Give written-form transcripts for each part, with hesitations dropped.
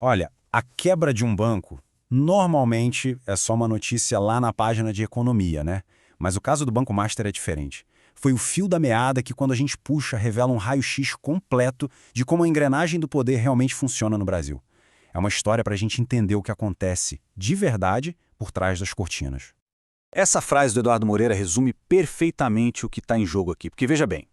Olha, a quebra de um banco normalmente é só uma notícia lá na página de economia, né? Mas o caso do Banco Master é diferente. Foi o fio da meada que, quando a gente puxa, revela um raio-x completo de como a engrenagem do poder realmente funciona no Brasil. É uma história para a gente entender o que acontece de verdade por trás das cortinas. Essa frase do Eduardo Moreira resume perfeitamente o que está em jogo aqui, porque veja bem,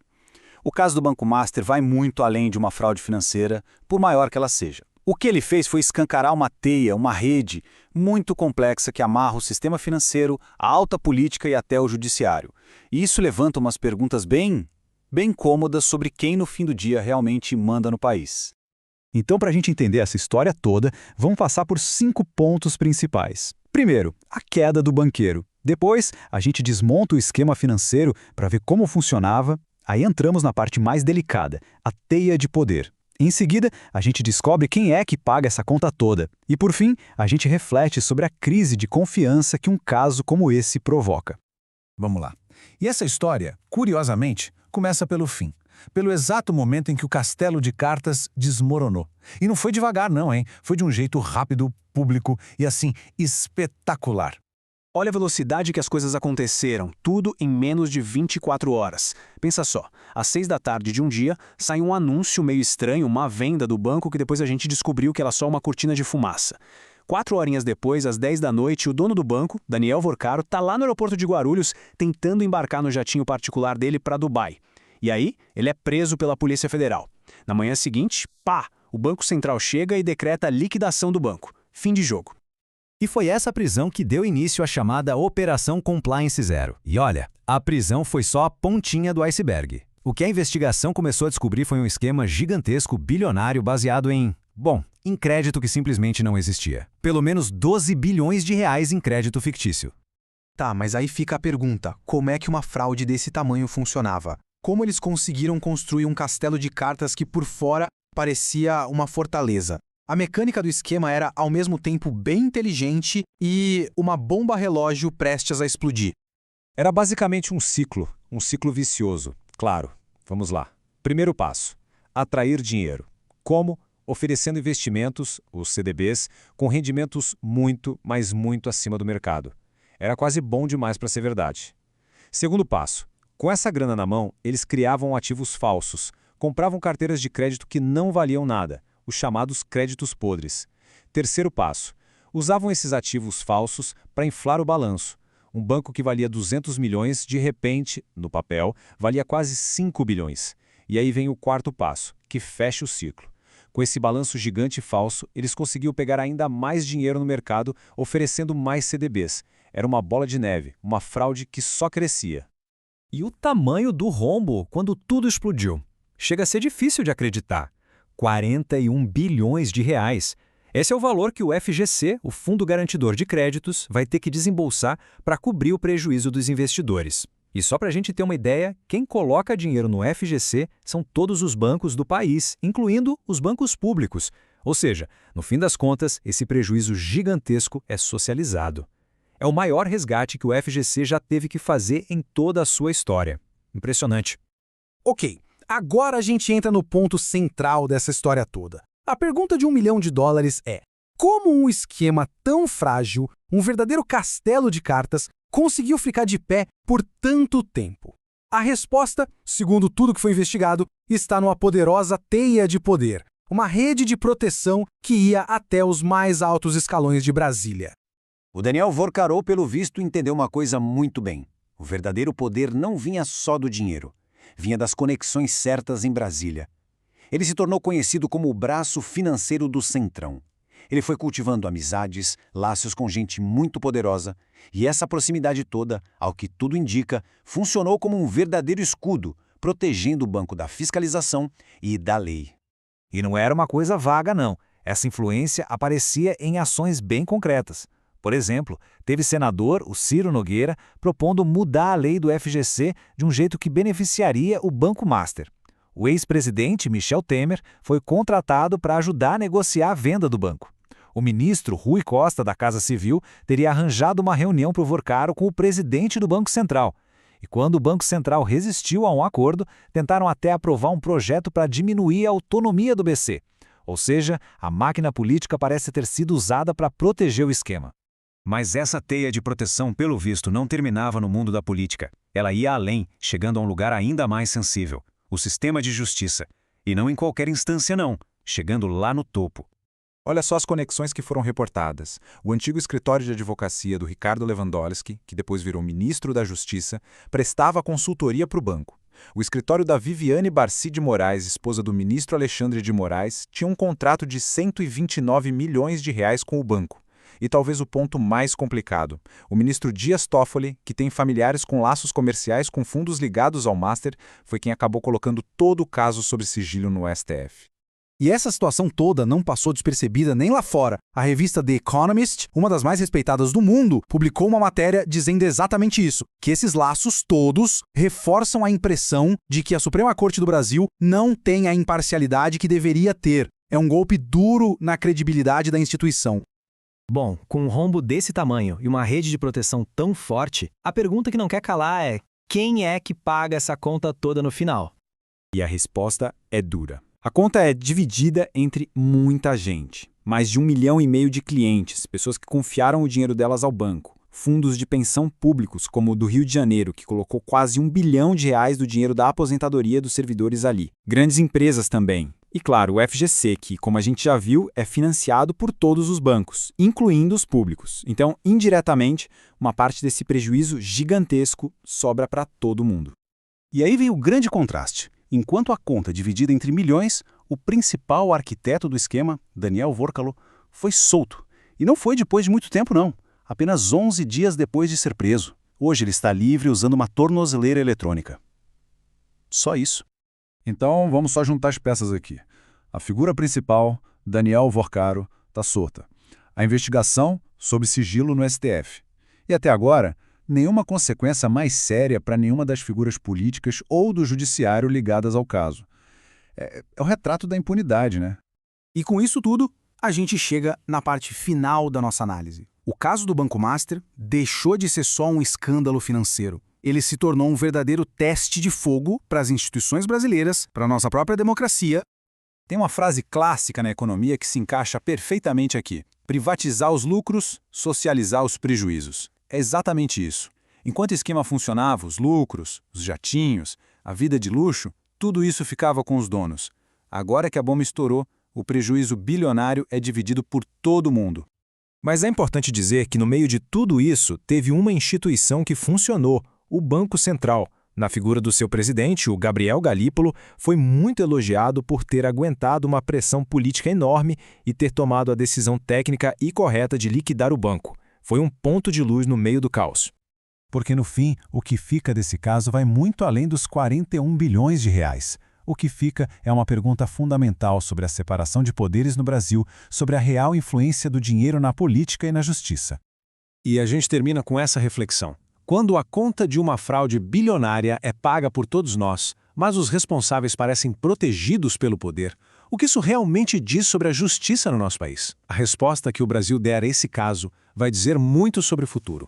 o caso do Banco Master vai muito além de uma fraude financeira, por maior que ela seja. O que ele fez foi escancarar uma teia, uma rede muito complexa que amarra o sistema financeiro, a alta política e até o judiciário. E isso levanta umas perguntas bem cômodas sobre quem no fim do dia realmente manda no país. Então, para a gente entender essa história toda, vamos passar por 5 pontos principais. Primeiro, a queda do banqueiro. Depois, a gente desmonta o esquema financeiro para ver como funcionava. Aí entramos na parte mais delicada, a teia de poder. Em seguida, a gente descobre quem é que paga essa conta toda. E por fim, a gente reflete sobre a crise de confiança que um caso como esse provoca. Vamos lá. E essa história, curiosamente, começa pelo fim. Pelo exato momento em que o castelo de cartas desmoronou. E não foi devagar não, hein? Foi de um jeito rápido, público e, assim, espetacular. Olha a velocidade que as coisas aconteceram, tudo em menos de 24 horas. Pensa só, às 6 da tarde de um dia, sai um anúncio meio estranho, uma venda do banco que depois a gente descobriu que era só uma cortina de fumaça. 4 horinhas depois, às 10 da noite, o dono do banco, Daniel Vorcaro, tá lá no aeroporto de Guarulhos tentando embarcar no jatinho particular dele para Dubai. E aí, ele é preso pela Polícia Federal. Na manhã seguinte, pá, o Banco Central chega e decreta a liquidação do banco. Fim de jogo. E foi essa prisão que deu início à chamada Operação Compliance Zero. E olha, a prisão foi só a pontinha do iceberg. O que a investigação começou a descobrir foi um esquema gigantesco bilionário baseado em crédito que simplesmente não existia. Pelo menos 12 bilhões de reais em crédito fictício. Tá, mas aí fica a pergunta, como é que uma fraude desse tamanho funcionava? Como eles conseguiram construir um castelo de cartas que por fora parecia uma fortaleza? A mecânica do esquema era, ao mesmo tempo, bem inteligente e uma bomba relógio prestes a explodir. Era basicamente um ciclo vicioso. Claro, vamos lá. Primeiro passo, atrair dinheiro. Como? Oferecendo investimentos, os CDBs, com rendimentos muito, mas muito acima do mercado. Era quase bom demais para ser verdade. Segundo passo, com essa grana na mão, eles criavam ativos falsos, compravam carteiras de crédito que não valiam nada, os chamados créditos podres. Terceiro passo, usavam esses ativos falsos para inflar o balanço. Um banco que valia 200 milhões, de repente, no papel, valia quase 5 bilhões. E aí vem o quarto passo, que fecha o ciclo. Com esse balanço gigante falso, eles conseguiam pegar ainda mais dinheiro no mercado, oferecendo mais CDBs. Era uma bola de neve, uma fraude que só crescia. E o tamanho do rombo quando tudo explodiu? Chega a ser difícil de acreditar. 41 bilhões de reais. Esse é o valor que o FGC, o Fundo Garantidor de Créditos, vai ter que desembolsar para cobrir o prejuízo dos investidores. E só para a gente ter uma ideia, quem coloca dinheiro no FGC são todos os bancos do país, incluindo os bancos públicos. Ou seja, no fim das contas, esse prejuízo gigantesco é socializado. É o maior resgate que o FGC já teve que fazer em toda a sua história. Impressionante. Ok, agora a gente entra no ponto central dessa história toda. A pergunta de $1 milhão é: como um esquema tão frágil, um verdadeiro castelo de cartas, conseguiu ficar de pé por tanto tempo? A resposta, segundo tudo que foi investigado, está numa poderosa teia de poder, uma rede de proteção que ia até os mais altos escalões de Brasília. O Daniel Vorcaro, pelo visto, entendeu uma coisa muito bem. O verdadeiro poder não vinha só do dinheiro. Vinha das conexões certas em Brasília. Ele se tornou conhecido como o braço financeiro do Centrão. Ele foi cultivando amizades, laços com gente muito poderosa, e essa proximidade toda, ao que tudo indica, funcionou como um verdadeiro escudo, protegendo o banco da fiscalização e da lei. E não era uma coisa vaga, não. Essa influência aparecia em ações bem concretas. Por exemplo, teve senador, o Ciro Nogueira, propondo mudar a lei do FGC de um jeito que beneficiaria o Banco Master. O ex-presidente Michel Temer foi contratado para ajudar a negociar a venda do banco. O ministro Rui Costa, da Casa Civil, teria arranjado uma reunião para o Vorcaro com o presidente do Banco Central. E quando o Banco Central resistiu a um acordo, tentaram até aprovar um projeto para diminuir a autonomia do BC. Ou seja, a máquina política parece ter sido usada para proteger o esquema. Mas essa teia de proteção, pelo visto, não terminava no mundo da política. Ela ia além, chegando a um lugar ainda mais sensível, o sistema de justiça. E não em qualquer instância não, chegando lá no topo. Olha só as conexões que foram reportadas. O antigo escritório de advocacia do Ricardo Lewandowski, que depois virou ministro da Justiça, prestava consultoria para o banco. O escritório da Viviane Barci de Moraes, esposa do ministro Alexandre de Moraes, tinha um contrato de 129 milhões de reais com o banco. E talvez o ponto mais complicado, o ministro Dias Toffoli, que tem familiares com laços comerciais com fundos ligados ao Master, foi quem acabou colocando todo o caso sob sigilo no STF. E essa situação toda não passou despercebida nem lá fora. A revista The Economist, uma das mais respeitadas do mundo, publicou uma matéria dizendo exatamente isso, que esses laços todos reforçam a impressão de que a Suprema Corte do Brasil não tem a imparcialidade que deveria ter. É um golpe duro na credibilidade da instituição. Bom, com um rombo desse tamanho e uma rede de proteção tão forte, a pergunta que não quer calar é: quem é que paga essa conta toda no final? E a resposta é dura. A conta é dividida entre muita gente. Mais de 1,5 milhão de clientes, pessoas que confiaram o dinheiro delas ao banco. Fundos de pensão públicos, como o do Rio de Janeiro, que colocou quase R$1 bilhão do dinheiro da aposentadoria dos servidores ali. Grandes empresas também. E claro, o FGC, que, como a gente já viu, é financiado por todos os bancos, incluindo os públicos. Então, indiretamente, uma parte desse prejuízo gigantesco sobra para todo mundo. E aí vem o grande contraste. Enquanto a conta é dividida entre milhões, o principal arquiteto do esquema, Daniel Vorcalo, foi solto. E não foi depois de muito tempo, não. Apenas 11 dias depois de ser preso. Hoje ele está livre usando uma tornozeleira eletrônica. Só isso. Então, vamos só juntar as peças aqui. A figura principal, Daniel Vorcalo, está solta. A investigação, sob sigilo no STF. E até agora, nenhuma consequência mais séria para nenhuma das figuras políticas ou do judiciário ligadas ao caso. É o retrato da impunidade, né? E com isso tudo, a gente chega na parte final da nossa análise. O caso do Banco Master deixou de ser só um escândalo financeiro. Ele se tornou um verdadeiro teste de fogo para as instituições brasileiras, para a nossa própria democracia. Tem uma frase clássica na economia que se encaixa perfeitamente aqui. Privatizar os lucros, socializar os prejuízos. É exatamente isso. Enquanto o esquema funcionava, os lucros, os jatinhos, a vida de luxo, tudo isso ficava com os donos. Agora que a bomba estourou, o prejuízo bilionário é dividido por todo mundo. Mas é importante dizer que no meio de tudo isso, teve uma instituição que funcionou, o Banco Central. Na figura do seu presidente, o Gabriel Galípolo, foi muito elogiado por ter aguentado uma pressão política enorme e ter tomado a decisão técnica e correta de liquidar o banco. Foi um ponto de luz no meio do caos. Porque, no fim, o que fica desse caso vai muito além dos 41 bilhões de reais. O que fica é uma pergunta fundamental sobre a separação de poderes no Brasil, sobre a real influência do dinheiro na política e na justiça. E a gente termina com essa reflexão. Quando a conta de uma fraude bilionária é paga por todos nós, mas os responsáveis parecem protegidos pelo poder, o que isso realmente diz sobre a justiça no nosso país? A resposta que o Brasil der a esse caso vai dizer muito sobre o futuro.